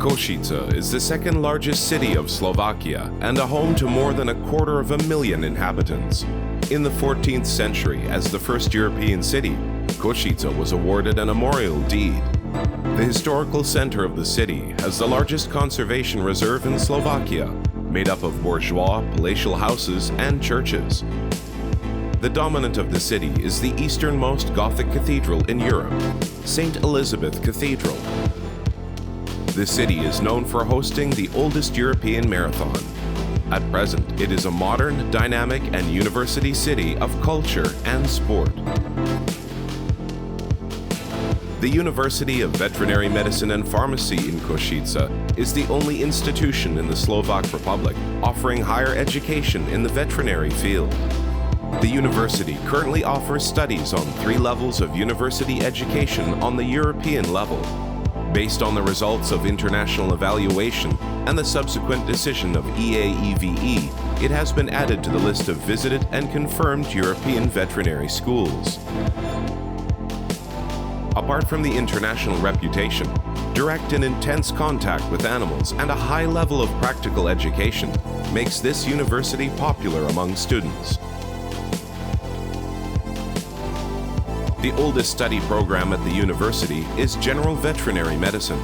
Košice is the second largest city of Slovakia and a home to more than 250,000 inhabitants. In the 14th century, as the first European city, Košice was awarded a memorial deed. The historical center of the city has the largest conservation reserve in Slovakia, made up of bourgeois, palatial houses, and churches. The dominant of the city is the easternmost Gothic cathedral in Europe, St. Elizabeth Cathedral. The city is known for hosting the oldest European marathon. At present, it is a modern, dynamic, and university city of culture and sport. The University of Veterinary Medicine and Pharmacy in Košice is the only institution in the Slovak Republic offering higher education in the veterinary field. The university currently offers studies on 3 levels of university education on the European level. Based on the results of international evaluation and the subsequent decision of EAEVE, it has been added to the list of visited and confirmed European veterinary schools. Apart from the international reputation, direct and intense contact with animals and a high level of practical education makes this university popular among students. The oldest study program at the university is general veterinary medicine.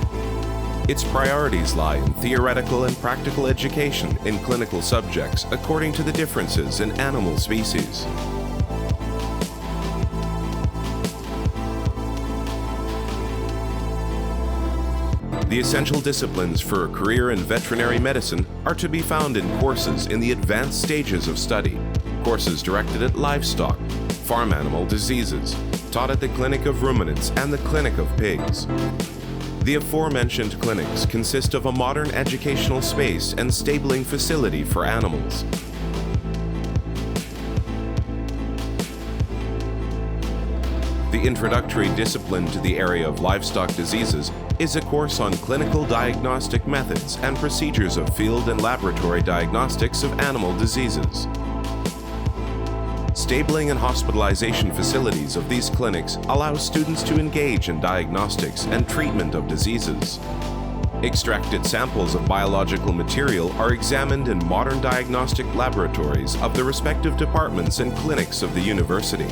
Its priorities lie in theoretical and practical education in clinical subjects according to the differences in animal species. The essential disciplines for a career in veterinary medicine are to be found in courses in the advanced stages of study, courses directed at livestock, farm animal diseases, taught at the Clinic of Ruminants and the Clinic of Pigs. The aforementioned clinics consist of a modern educational space and stabling facility for animals. The introductory discipline to the area of livestock diseases is a course on clinical diagnostic methods and procedures of field and laboratory diagnostics of animal diseases. Stabling and hospitalization facilities of these clinics allow students to engage in diagnostics and treatment of diseases. Extracted samples of biological material are examined in modern diagnostic laboratories of the respective departments and clinics of the university.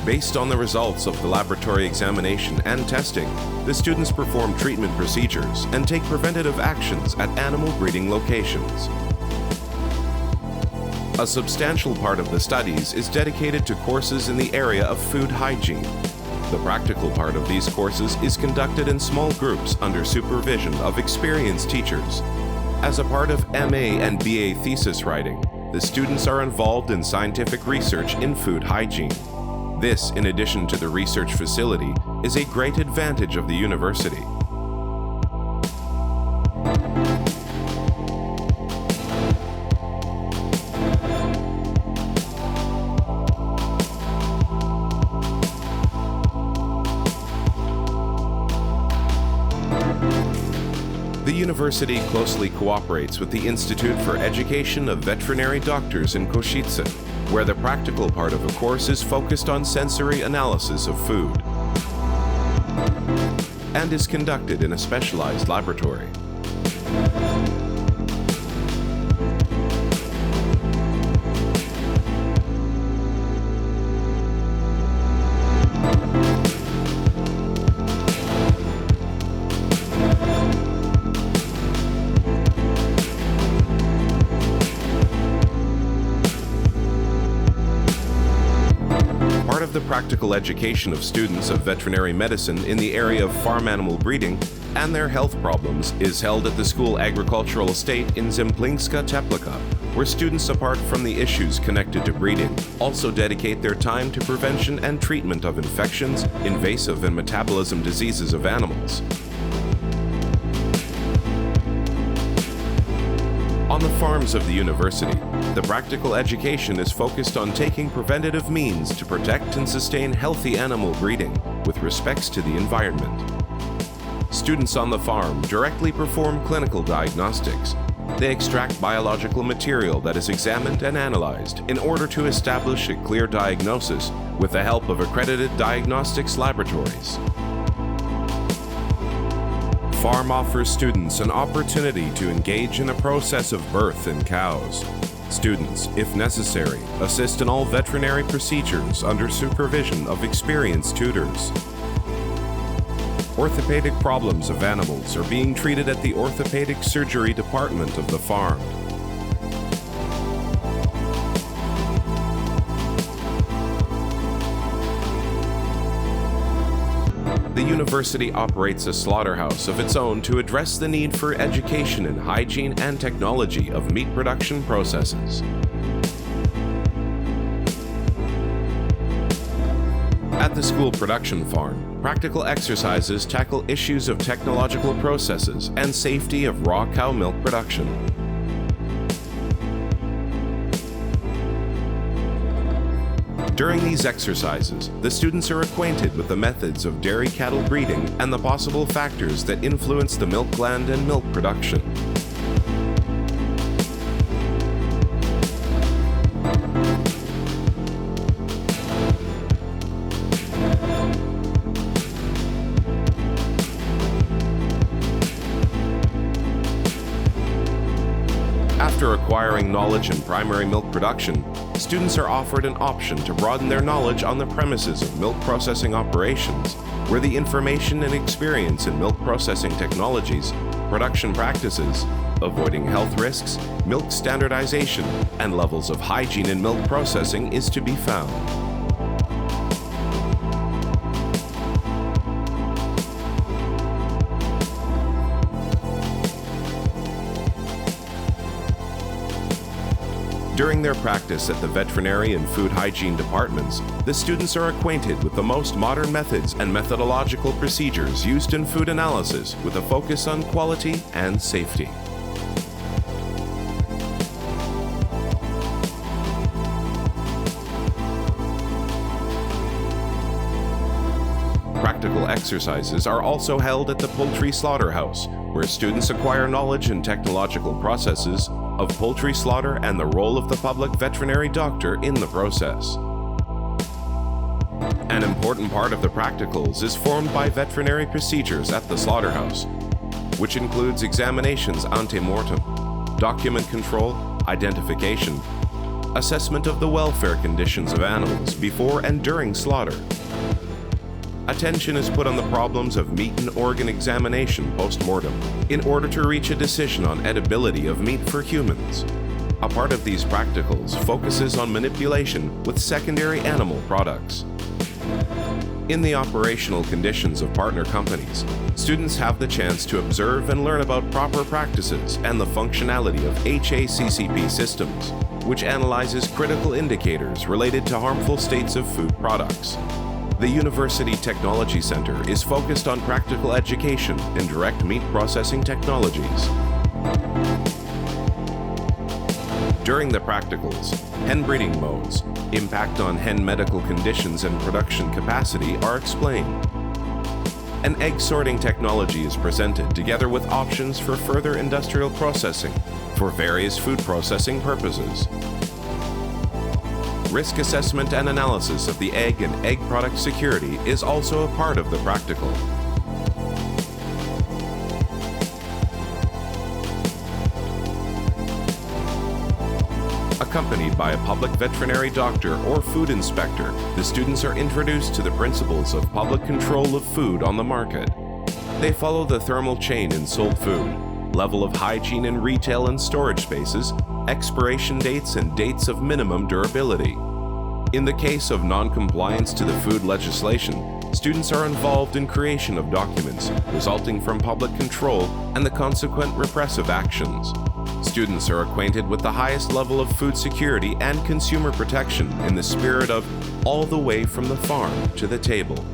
Based on the results of the laboratory examination and testing, the students perform treatment procedures and take preventative actions at animal breeding locations. A substantial part of the studies is dedicated to courses in the area of food hygiene. The practical part of these courses is conducted in small groups under supervision of experienced teachers. As a part of MA and BA thesis writing, the students are involved in scientific research in food hygiene. This, in addition to the research facility, is a great advantage of the university. The university closely cooperates with the Institute for Education of Veterinary Doctors in Košice, where the practical part of a course is focused on sensory analysis of food and is conducted in a specialized laboratory. The practical education of students of veterinary medicine in the area of farm animal breeding and their health problems is held at the school agricultural estate in Zemplínska Teplika, where students, apart from the issues connected to breeding, also dedicate their time to prevention and treatment of infections, invasive and metabolism diseases of animals. On the farms of the university, the practical education is focused on taking preventative means to protect and sustain healthy animal breeding with respects to the environment. Students on the farm directly perform clinical diagnostics. They extract biological material that is examined and analyzed in order to establish a clear diagnosis with the help of accredited diagnostics laboratories. farm offers students an opportunity to engage in the process of birth in cows. Students, if necessary, assist in all veterinary procedures under supervision of experienced tutors. Orthopedic problems of animals are being treated at the orthopedic surgery department of the farm. The university operates a slaughterhouse of its own to address the need for education in hygiene and technology of meat production processes. At the school production farm, practical exercises tackle issues of technological processes and safety of raw cow milk production. During these exercises, the students are acquainted with the methods of dairy cattle breeding and the possible factors that influence the milk gland and milk production. After acquiring knowledge in primary milk production, students are offered an option to broaden their knowledge on the premises of milk processing operations, where the information and experience in milk processing technologies, production practices, avoiding health risks, milk standardization, and levels of hygiene in milk processing is to be found. During their practice at the veterinary and food hygiene departments, the students are acquainted with the most modern methods and methodological procedures used in food analysis with a focus on quality and safety. Practical exercises are also held at the poultry slaughterhouse, where students acquire knowledge in technological processes of poultry slaughter and the role of the public veterinary doctor in the process. An important part of the practicals is formed by veterinary procedures at the slaughterhouse, which includes examinations ante mortem, document control, identification, assessment of the welfare conditions of animals before and during slaughter. Attention is put on the problems of meat and organ examination post-mortem in order to reach a decision on edibility of meat for humans. A part of these practicals focuses on manipulation with secondary animal products. In the operational conditions of partner companies, students have the chance to observe and learn about proper practices and the functionality of HACCP systems, which analyzes critical indicators related to harmful states of food products. The University Technology Center is focused on practical education in direct meat processing technologies. During the practicals, hen breeding modes, impact on hen medical conditions and production capacity are explained. An egg sorting technology is presented together with options for further industrial processing for various food processing purposes. Risk assessment and analysis of the egg and egg product security is also a part of the practical. Accompanied by a public veterinary doctor or food inspector, the students are introduced to the principles of public control of food on the market. They follow the thermal chain in sold food, level of hygiene in retail and storage spaces, expiration dates and dates of minimum durability. In the case of non-compliance to the food legislation, students are involved in creation of documents resulting from public control and the consequent repressive actions. Students are acquainted with the highest level of food security and consumer protection in the spirit of all the way from the farm to the table.